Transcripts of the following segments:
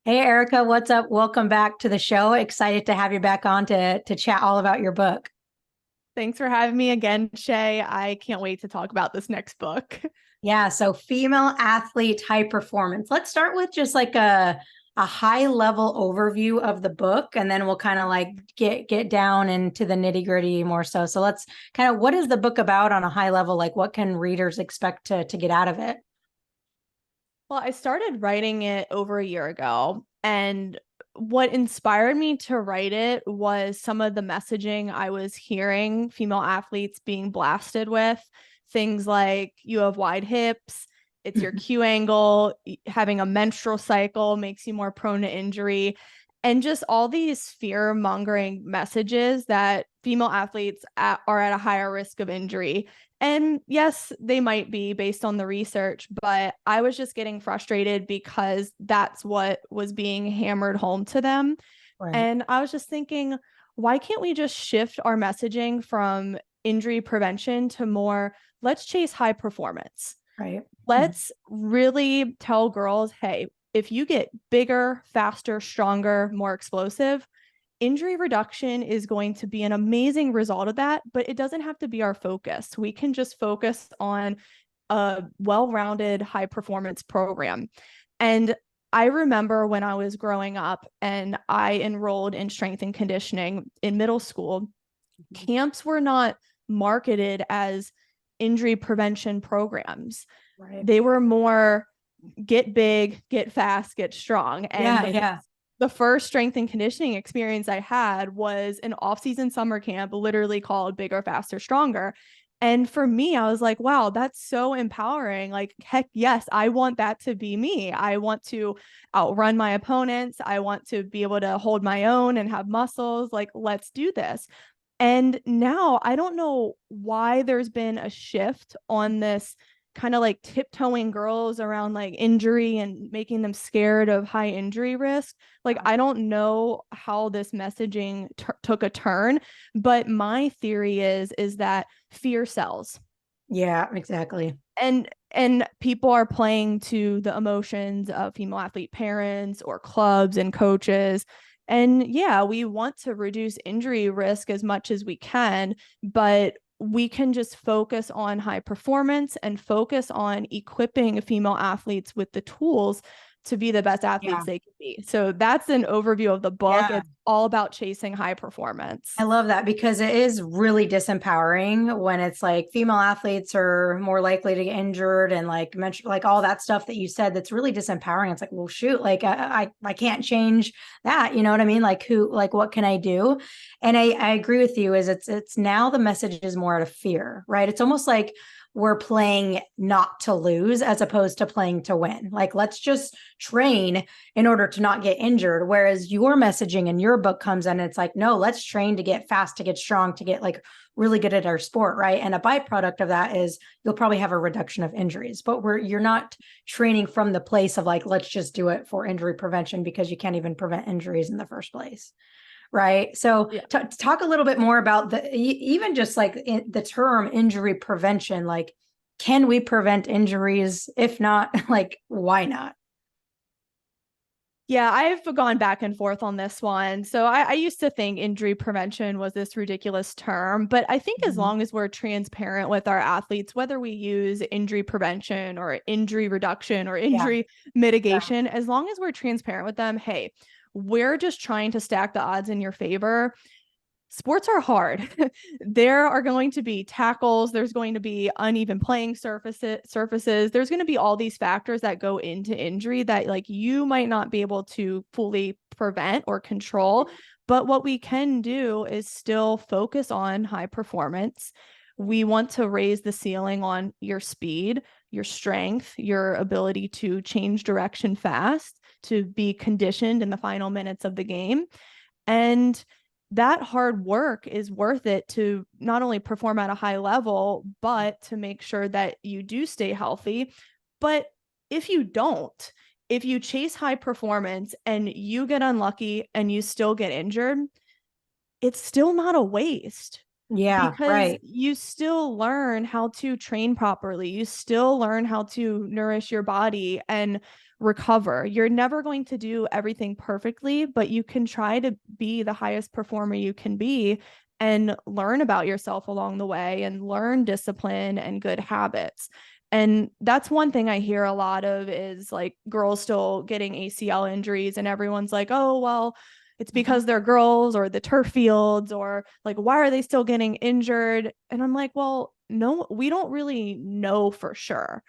Hey Erica, what's up? Welcome back to the show. Excited to have you back on to chat all about your book. Thanks for having me again, Shay. I can't wait to talk about this next book. Yeah, so female athlete high performance. Let's start with just like a high level overview of the book, and then we'll kind of like get down into the nitty gritty more so. So let's kind of, what is the book about on a high level? Like what can readers expect to get out of it? Well, I started writing it over a year ago, and what inspired me to write it was some of the messaging I was hearing female athletes being blasted with. Things like you have wide hips, it's your Q angle, having a menstrual cycle makes you more prone to injury, and just all these fear mongering messages that female athletes are at a higher risk of injury. And yes, they might be based on the research, but I was just getting frustrated because that's what was being hammered home to them. Right, And I was just thinking, why can't we just shift our messaging from injury prevention to more, let's chase high performance? right. Mhm. Let's really tell girls, hey, if you get bigger, faster, stronger, more explosive, injury reduction is going to be an amazing result of that, but it doesn't have to be our focus. We can just focus on a well-rounded high performance program. And I remember when I was growing up and I enrolled in strength and conditioning in middle school, camps were not marketed as injury prevention programs. Right. They were more get big, get fast, get strong. And Yeah, yeah. the first strength and conditioning experience I had was an off-season summer camp, literally called Bigger, Faster, Stronger. And for me, I was like, wow, that's so empowering. Like, heck yes, I want that to be me. I want to outrun my opponents. I want to be able to hold my own and have muscles. Like, let's do this. And now I don't know why there's been a shift on this kind of like tiptoeing girls around like injury and making them scared of high injury risk. Like, I don't know how this messaging took a turn, but my theory is that fear sells. Yeah, exactly. And people are playing to the emotions of female athlete parents or clubs and coaches. And yeah, we want to reduce injury risk as much as we can, but we can just focus on high performance and focus on equipping female athletes with the tools to be the best Yeah. athletes they can be. So that's an overview of the book. Yeah. It's all about chasing high performance. I love that because it is really disempowering when it's like female athletes are more likely to get injured and like mention like all that stuff that you said that's really disempowering. It's like, well, shoot, like I can't change that. You know what I mean? Like who, like what can I do? And I agree with you. Is it's now the message is more out of fear, right? It's almost like we're playing not to lose as opposed to playing to win. Like let's just train in order to not get injured. Whereas your messaging in your book comes in, it's like, no, let's train to get fast, to get strong, to get like really good at our sport, right? And a byproduct of that is you'll probably have a reduction of injuries, but you're not training from the place of like, let's just do it for injury prevention because you can't even prevent injuries in the first place. Right. So Yeah. talk a little bit more about even just like the term injury prevention. Like, can we prevent injuries? If not, like, why not? Yeah, I've gone back and forth on this one. So I used to think injury prevention was this ridiculous term, but I think as Mhm. long as we're transparent with our athletes, whether we use injury prevention or injury reduction or Yeah. injury mitigation, as long as we're transparent with them, hey, we're just trying to stack the odds in your favor. Sports are hard. There are going to be tackles, there's going to be uneven playing surfaces, there's going to be all these factors that go into injury that like you might not be able to fully prevent or control, but what we can do is still focus on high performance. We want to raise the ceiling on your speed, your strength, your ability to change direction fast, to be conditioned in the final minutes of the game. And that hard work is worth it to not only perform at a high level, but to make sure that you do stay healthy. But if you don't, if you chase high performance and you get unlucky and you still get injured, it's still not a waste. Yeah, because right. you still learn how to train properly. You still learn how to nourish your body and recover. You're never going to do everything perfectly, but you can try to be the highest performer you can be and learn about yourself along the way and learn discipline and good habits. And that's one thing I hear a lot of is like girls still getting ACL injuries, and everyone's like, oh, well, it's because they're girls or the turf fields, or like, why are they still getting injured? And I'm like, well, no, we don't really know for sure.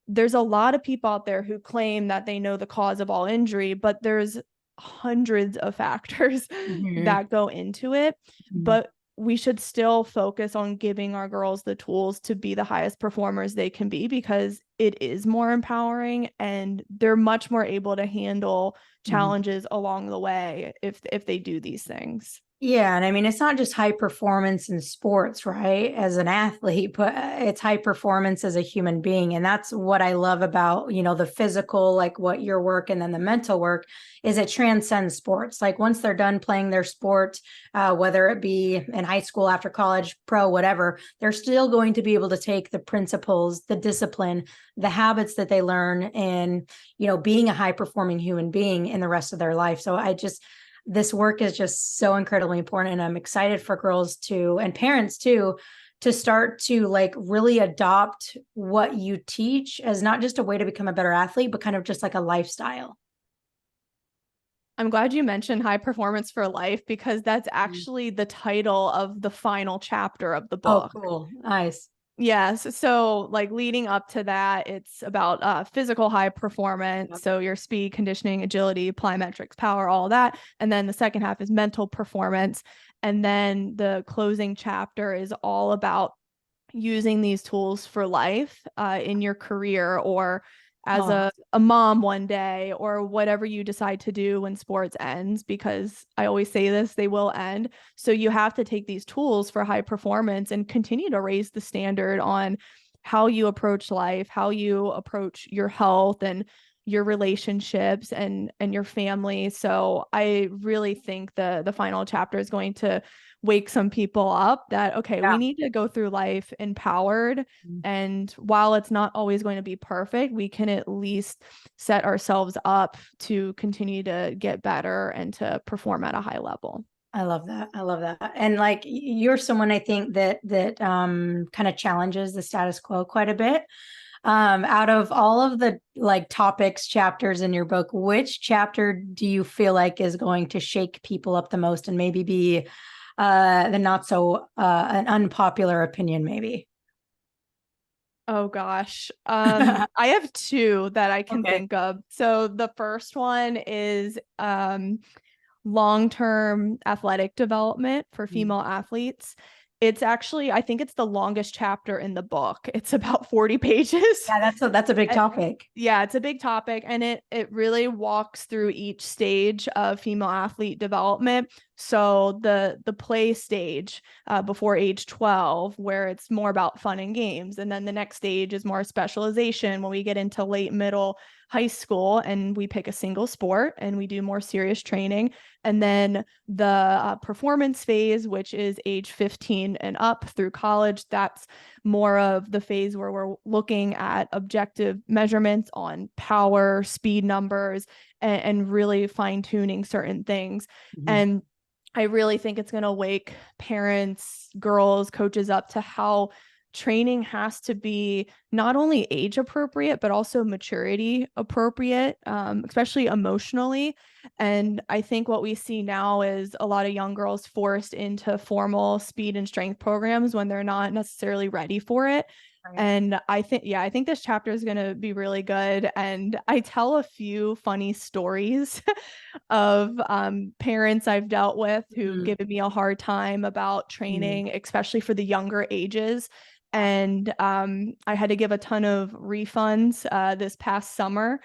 There's a lot of people out there who claim that they know the cause of all injury, but there's hundreds of factors Mhm. that go into it. Mhm. But we should still focus on giving our girls the tools to be the highest performers they can be, because it is more empowering and they're much more able to handle Mhm. challenges along the way if they do these things. Yeah, and I mean, it's not just high performance in sports, right? As an athlete, but it's high performance as a human being. And that's what I love about, the physical, like what your work and then the mental work is it transcends sports. Like once they're done playing their sport, whether it be in high school, after college, pro, whatever, they're still going to be able to take the principles, the discipline, the habits that they learn in, being a high performing human being in the rest of their life. So this work is just so incredibly important, and I'm excited for girls to, and parents too, to start to like really adopt what you teach as not just a way to become a better athlete, but kind of just like a lifestyle. I'm glad you mentioned high performance for life, because that's Mm. actually the title of the final chapter of the Oh, book. cool. Nice. Yes. So, like leading up to that, it's about physical high performance. Yep. So, your speed, conditioning, agility, plyometrics, power, all that. And then the second half is mental performance. And then the closing chapter is all about using these tools for life in your career, or as Oh, a mom one day, or whatever you decide to do when sports ends, because I always say this, they will end. So you have to take these tools for high performance and continue to raise the standard on how you approach life, how you approach your health and your relationships and your family. So I really think the final chapter is going to wake some people up that, okay, we yeah. need to go through life empowered. And while it's not always going to be perfect, we can at least set ourselves up to continue to get better and to perform at a high level. I love that. I love that. And like you're someone I think that kind of challenges the status quo quite a bit. Out of all of the like topics, chapters in your book, which chapter do you feel like is going to shake people up the most and maybe be the not so an unpopular opinion, maybe? Oh gosh. I have two that I can Okay. think of. So the first one is long-term athletic development for female athletes. It's actually, I think it's the longest chapter in the book. It's about 40 pages. Yeah, that's a big Uh, topic. yeah, it's a big topic, and it really walks through each stage of female athlete development. So the play stage before age 12, where it's more about fun and games, and then the next stage is more specialization when we get into late middle high school and we pick a single sport and we do more serious training. And then the performance phase, which is age 15 and up through college, that's more of the phase where we're looking at objective measurements on power, speed numbers, and really fine tuning certain things. Mhm. And I really think it's going to wake parents, girls, coaches up to how training has to be not only age appropriate, but also maturity appropriate, especially emotionally. And I think what we see now is a lot of young girls forced into formal speed and strength programs when they're not necessarily ready for it. Right. And I think this chapter is going to be really good. And I tell a few funny stories of parents I've dealt with who've Mhm. given me a hard time about Mhm. training, especially for the younger ages. And I had to give a ton of refunds this past summer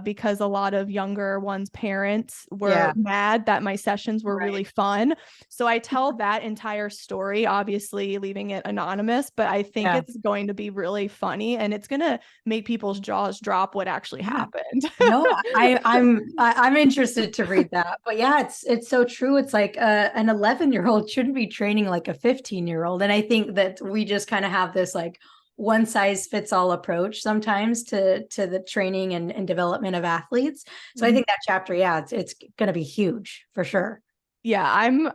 because a lot of younger ones' parents were mad that my sessions were really fun. So I tell that entire story, obviously leaving it anonymous, but I think it's going to be really funny and it's going to make people's jaws drop what actually happened. No, I'm interested to read that. But yeah, it's so true. It's like an 11-year-old shouldn't be training like a 15-year-old. And I think that we just kind of have this like one size fits all approach sometimes to the training and development of athletes. So I think that chapter, it's going to be huge for sure. Yeah,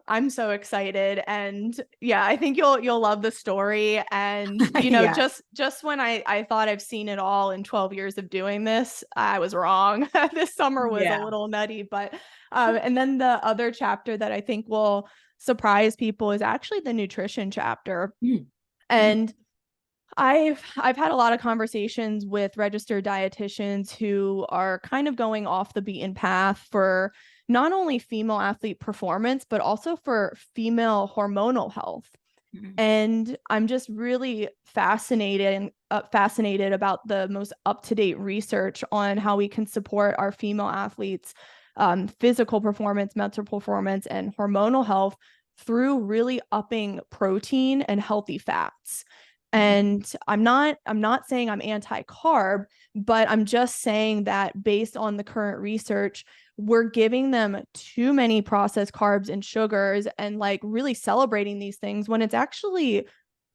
I'm so excited, and yeah, I think you'll love the story. And you know, just when I thought I've seen it all in 12 years of doing this, I was wrong. This summer was a little nutty, but and then the other chapter that I think will surprise people is actually the nutrition chapter. And I've had a lot of conversations with registered dietitians who are kind of going off the beaten path for not only female athlete performance, but also for female hormonal health. And I'm just really fascinated about the most up-to-date research on how we can support our female athletes' physical performance, mental performance, and hormonal health through really upping protein and healthy fats. And I'm not saying I'm anti-carb, but I'm just saying that based on the current research, we're giving them too many processed carbs and sugars and like really celebrating these things when it's actually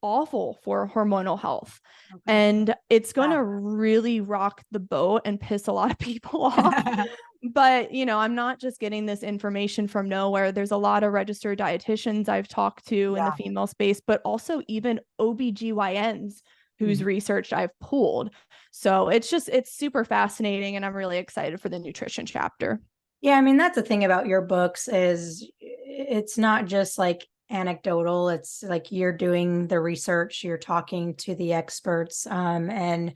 awful for hormonal health. And it's going to really rock the boat and piss a lot of people off. But, you know, I'm not just getting this information from nowhere. There's a lot of registered dietitians I've talked to in the female space, but also even OBGYNs whose research I've pulled. So it's super fascinating. And I'm really excited for the nutrition chapter. Yeah, I mean, that's the thing about your books is it's not just like anecdotal. It's like you're doing the research, you're talking to the experts. And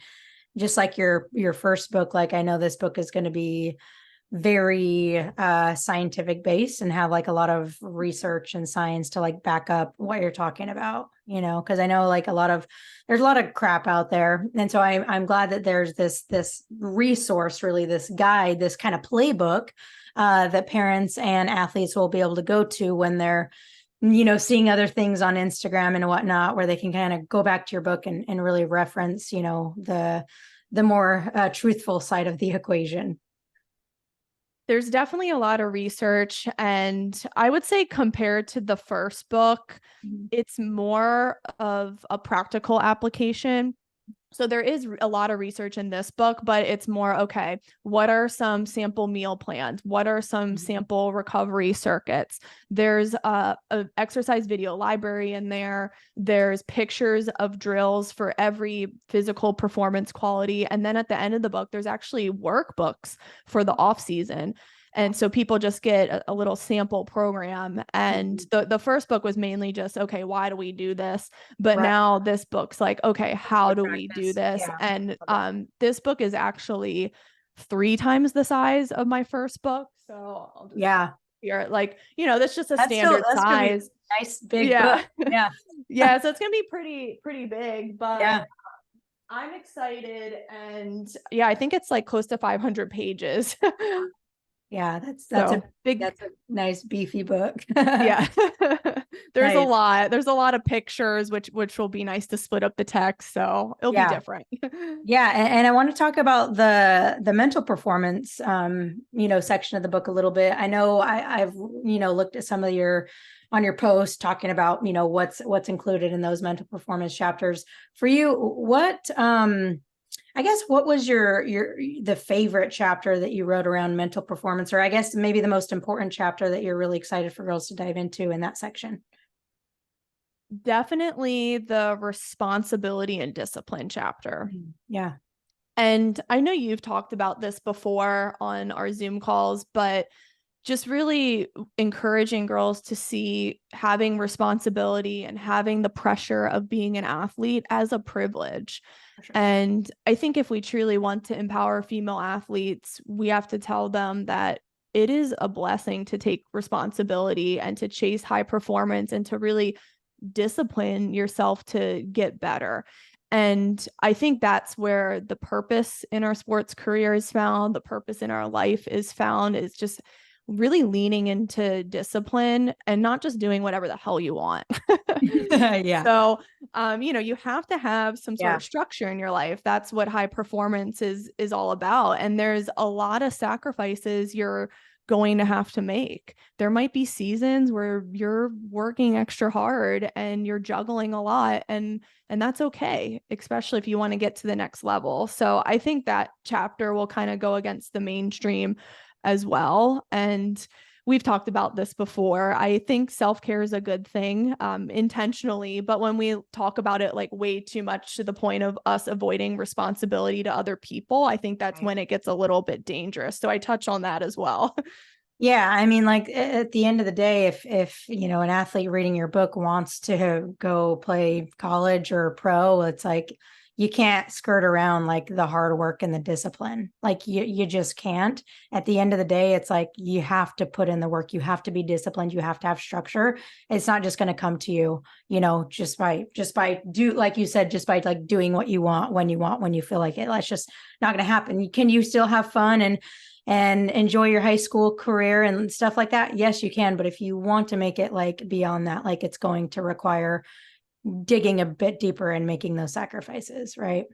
just like your first book, like I know this book is going to be very scientific based and have like a lot of research and science to like back up what you're talking about, you know, because I know like there's a lot of crap out there. And so I'm glad that there's this resource, really, this guide, this kind of playbook that parents and athletes will be able to go to when they're, you know, seeing other things on Instagram and whatnot, where they can kind of go back to your book and really reference, you know, the more truthful side of the equation. There's definitely a lot of research, and I would say compared to the first book, it's more of a practical application. So there is a lot of research in this book, but it's more, okay, what are some sample meal plans? What are some sample recovery circuits? There's a exercise video library in there. There's pictures of drills for every physical performance quality. And then at the end of the book, there's actually workbooks for the off season. And so people just get a little sample program. And the first book was mainly just, okay, why do we do this? But now this book's like, okay, how do we do this? And this book is actually 3 times the size of my first book. So I'll just here, like, you know, that's just a standard size. Nice big book. Yeah. So it's gonna be pretty big, but I'm excited. And I think it's like close to 500 pages. Yeah, that's a nice beefy book. There's a lot of pictures, which will be nice to split up the text, so it'll be different. And I want to talk about the mental performance you know, section of the book a little bit. I know I've you know, looked at some of your posts talking about, you know, what's included in those mental performance chapters. For you, what I guess what was the favorite chapter that you wrote around mental performance, or I guess maybe the most important chapter that you're really excited for girls to dive into in that section? Definitely the responsibility and discipline chapter. Yeah. And I know you've talked about this before on our Zoom calls, but just really encouraging girls to see having responsibility and having the pressure of being an athlete as a privilege. And I think if we truly want to empower female athletes, we have to tell them that it is a blessing to take responsibility and to chase high performance and to really discipline yourself to get better. And I think that's where the purpose in our sports career is found, the purpose in our life is found, is just really leaning into discipline and not just doing whatever the hell you want. Yeah. So, you have to have some sort Yeah. of structure in your life. That's what high performance is all about. And there's a lot of sacrifices you're going to have to make. There might be seasons where you're working extra hard and you're juggling a lot, and that's okay, especially if you want to get to the next level. So I think that chapter will kind of go against the mainstream as well. And we've talked about this before. I think self-care is a good thing, intentionally, but when we talk about it like way too much to the point of us avoiding responsibility to other people, I think that's Right. when it gets a little bit dangerous. So I touch on that as well. Yeah, I mean, like at the end of the day, if an athlete reading your book wants to go play college or pro, it's like you can't skirt around like the hard work and the discipline. Like you just can't. At the end of the day, it's like you have to put in the work. You have to be disciplined. You have to have structure. It's not just going to come to you, just by do like you said, just by like doing what you want, when you feel like it. That's just not going to happen. Can you still have fun and enjoy your high school career and stuff like that? Yes, you can. But if you want to make it like beyond that, like it's going to require digging a bit deeper and making those sacrifices, right?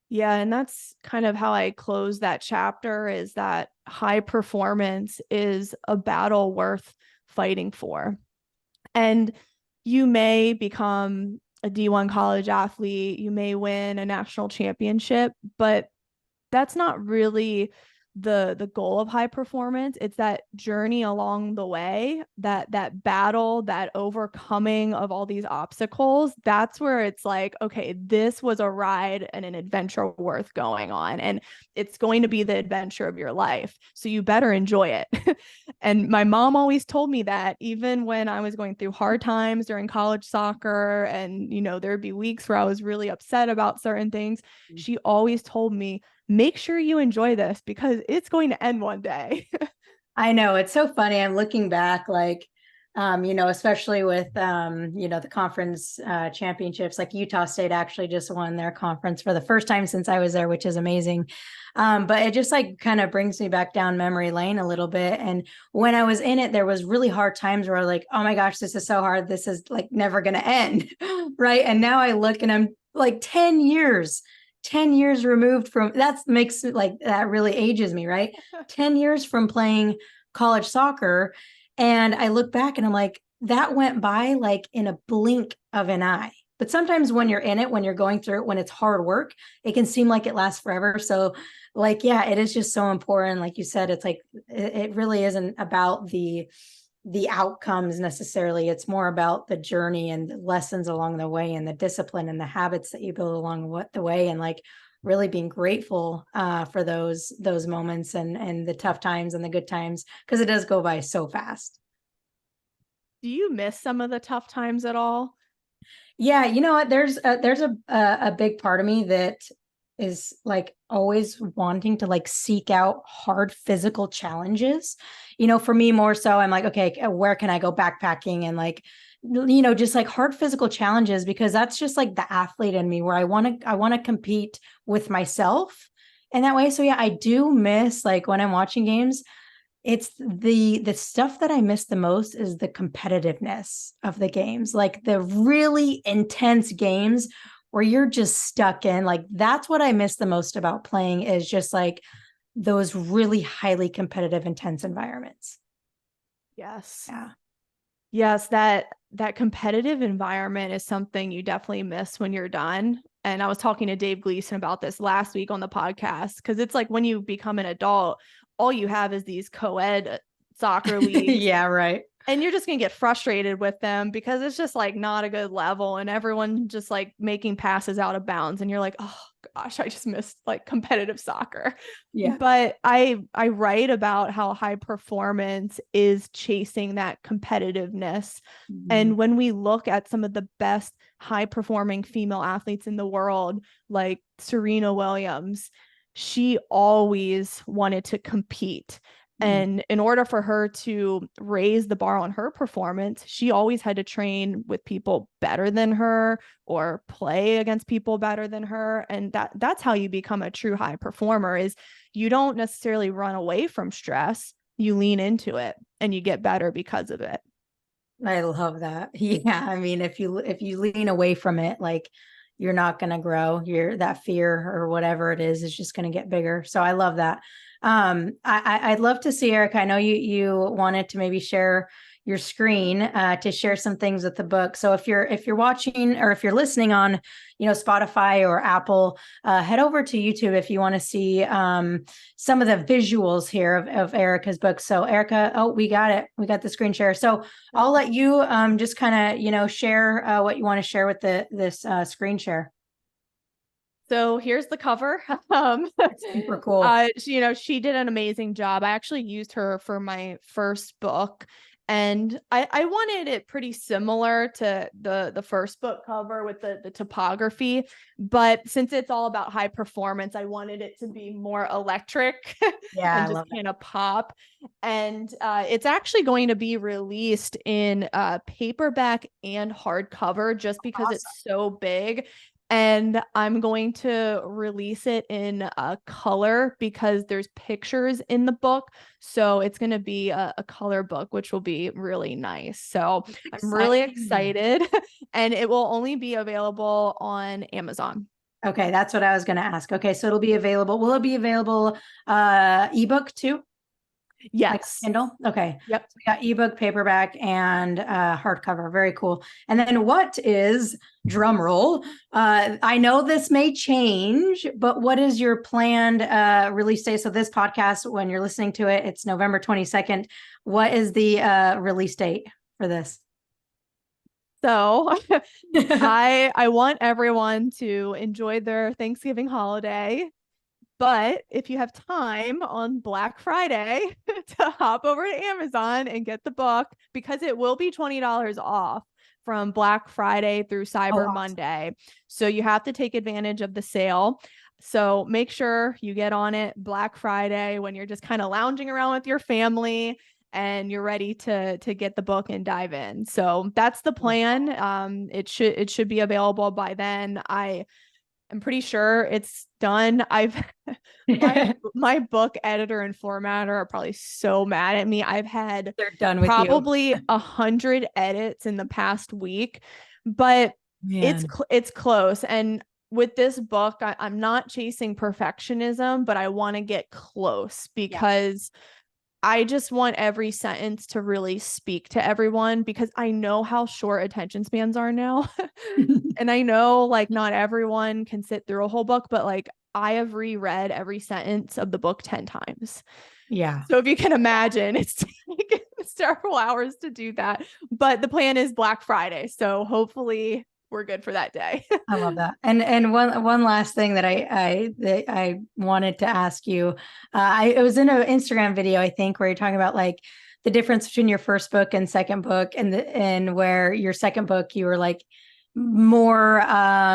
Yeah, and that's kind of how I close that chapter, is that high performance is a battle worth fighting for. And you may become a D1 college athlete, you may win a national championship, but that's not really the goal of high performance. It's that journey along the way, that battle, that overcoming of all these obstacles. That's where it's like, okay, this was a ride and an adventure worth going on, and it's going to be the adventure of your life, so you better enjoy it. And my mom always told me that, even when I was going through hard times during college soccer, and there'd be weeks where I was really upset about certain things, she always told me, make sure you enjoy this because it's going to end one day. I know, it's so funny. I'm looking back, like, especially with, the conference championships, like Utah State actually just won their conference for the first time since I was there, which is amazing. But it just like kind of brings me back down memory lane a little bit. And when I was in it, there was really hard times where I was like, oh my gosh, this is so hard. This is like never going to end. Right. And now I look and I'm like 10 years removed from that, makes it like that really ages me, right? 10 years from playing college soccer. And I look back and I'm like, that went by like in a blink of an eye. But sometimes when you're in it, when you're going through it, when it's hard work, it can seem like it lasts forever. So, like, yeah, it is just so important. Like you said, it's like it really isn't about the outcomes necessarily. It's more about the journey and the lessons along the way and the discipline and the habits that you build along the way, and like really being grateful for those moments and the tough times and the good times, because it does go by so fast. Do you miss some of the tough times at all? Yeah, you know what? There's a big part of me that is like always wanting to like seek out hard physical challenges. For me more so, I'm like, okay, where can I go backpacking and like, just like hard physical challenges, because that's just like the athlete in me, where I want to compete with myself in that way. So yeah, I do miss like when I'm watching games, it's the stuff that I miss the most is the competitiveness of the games, like the really intense games where you're just stuck in. Like that's what I miss the most about playing, is just like those really highly competitive, intense environments. Yes. Yeah. Yes, that competitive environment is something you definitely miss when you're done. And I was talking to Dave Gleason about this last week on the podcast, because it's like when you become an adult, all you have is these co-ed soccer leagues. Yeah, right. And you're just going to get frustrated with them because it's just like not a good level, and everyone just like making passes out of bounds. And you're like, oh gosh, I just missed like competitive soccer. Yeah. But I write about how high performance is chasing that competitiveness. And when we look at some of the best high performing female athletes in the world, like Serena Williams, she always wanted to compete. And in order for her to raise the bar on her performance, she always had to train with people better than her or play against people better than her. And that's how you become a true high performer, is you don't necessarily run away from stress. You lean into it and you get better because of it. I love that. Yeah. I mean, if you lean away from it, like you're not going to grow. That fear or whatever it is just going to get bigger. So I love that. I'd love to see, Eric. I know you wanted to maybe share your screen to share some things with the book. So if you're watching or if you're listening on, Spotify or Apple, head over to YouTube if you want to see some of the visuals here of Erica's book. So Erica, we got it. We got the screen share. So I'll let you just kind of, share what you want to share with this screen share. So here's the cover. Super cool. She did an amazing job. I actually used her for my first book, and I wanted it pretty similar to the first book cover with the topography. But since it's all about high performance, I wanted it to be more electric Yeah, and just kind of pop. And it's actually going to be released in paperback and hardcover just because it's so big. And I'm going to release it in color because there's pictures in the book. So it's going to be a color book, which will be really nice. So I'm really excited. And it will only be available on Amazon. Okay, that's what I was going to ask. Okay, so it'll be available. Will it be available ebook too? Yes. Like Kindle? Okay. Yep. So we got ebook, paperback, and hardcover. Very cool. And then what is, drum roll, I know this may change, but what is your planned release date? So this podcast, when you're listening to it, it's November 22nd. What is the release date for this? So I want everyone to enjoy their Thanksgiving holiday. But if you have time on Black Friday to hop over to Amazon and get the book, because it will be $20 off from Black Friday through Cyber Monday. So you have to take advantage of the sale. So make sure you get on it Black Friday when you're just kind of lounging around with your family and you're ready to get the book and dive in. So that's the plan. It should be available by then. I'm pretty sure it's done. My book editor and formatter are probably so mad at me. I've had They're done with probably 100 edits in the past week, but it's close. And with this book, I'm not chasing perfectionism, but I want to get close because I just want every sentence to really speak to everyone, because I know how short attention spans are now. And I know like not everyone can sit through a whole book, but like I have reread every sentence of the book 10 times. Yeah. So if you can imagine, it's taken several hours to do that. But the plan is Black Friday. So hopefully we're good for that day. I love that. And one last thing that I wanted to ask you, it was in an Instagram video, I think, where you're talking about like the difference between your first book and second book, and where your second book you were like more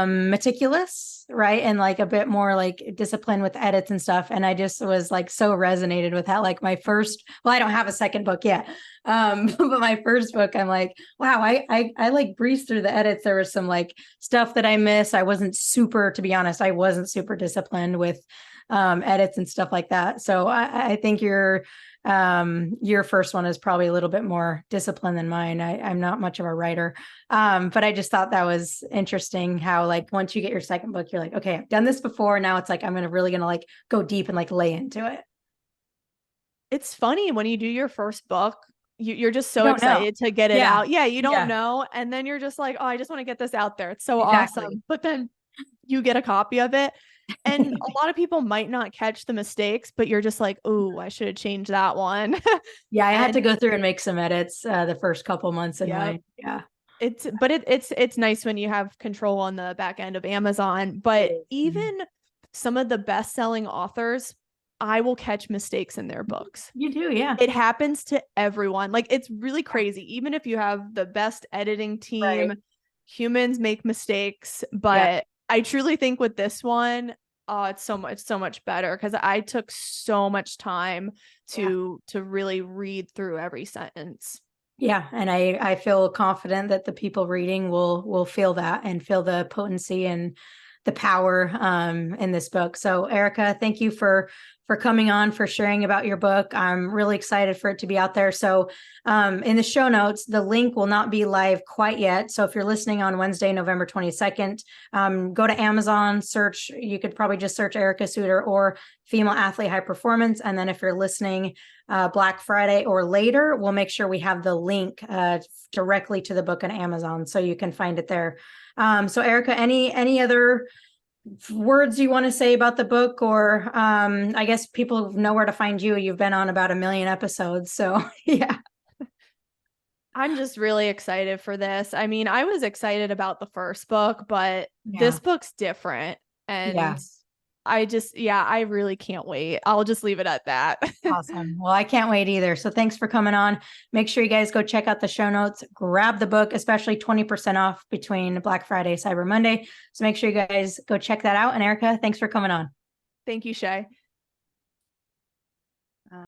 meticulous, right? And like a bit more like disciplined with edits and stuff. And I just was like so resonated with that. Like my first, well, I don't have a second book yet. But my first book, I'm like, wow, I like breezed through the edits. There was some like stuff that I missed. To be honest, I wasn't super disciplined with edits and stuff like that. So I think your first one is probably a little bit more disciplined than mine. I'm not much of a writer. But I just thought that was interesting how like once you get your second book, you're like, okay, I've done this before. Now it's like, I'm really going to like go deep and like lay into it. It's funny when you do your first book, you're just so excited to get it out. Yeah. You don't know. And then you're just like, oh, I just want to get this out there. It's so awesome. But then you get a copy of it. And a lot of people might not catch the mistakes, but you're just like, oh, I should have changed that one. Yeah, I had to go through and make some edits the first couple months in mine. Yeah. It's nice when you have control on the back end of Amazon. But even some of the best-selling authors, I will catch mistakes in their books. You do, yeah. It happens to everyone. Like, it's really crazy. Even if you have the best editing team, humans make mistakes. But I truly think with this one, Oh, it's so much better because I took so much time Yeah. to really read through every sentence. Yeah, and I feel confident that the people reading will feel that and feel the potency and the power in this book. So Erica, thank you for coming on, for sharing about your book. I'm really excited for it to be out there. So in the show notes, the link will not be live quite yet. So if you're listening on Wednesday, November 22nd, go to Amazon, search, you could probably just search Erica Suter or Female Athlete High Performance. And then if you're listening Black Friday or later, we'll make sure we have the link directly to the book on Amazon, so you can find it there. So Erica, any other words you want to say about the book, or I guess people know where to find you. You've been on about 1 million episodes, so yeah. I'm just really excited for this. I mean, I was excited about the first book, but Yeah. this book's different. Yeah. And I really can't wait. I'll just leave it at that. Awesome. Well, I can't wait either. So thanks for coming on. Make sure you guys go check out the show notes, grab the book, especially 20% off between Black Friday, Cyber Monday. So make sure you guys go check that out. And Erica, thanks for coming on. Thank you, Shay.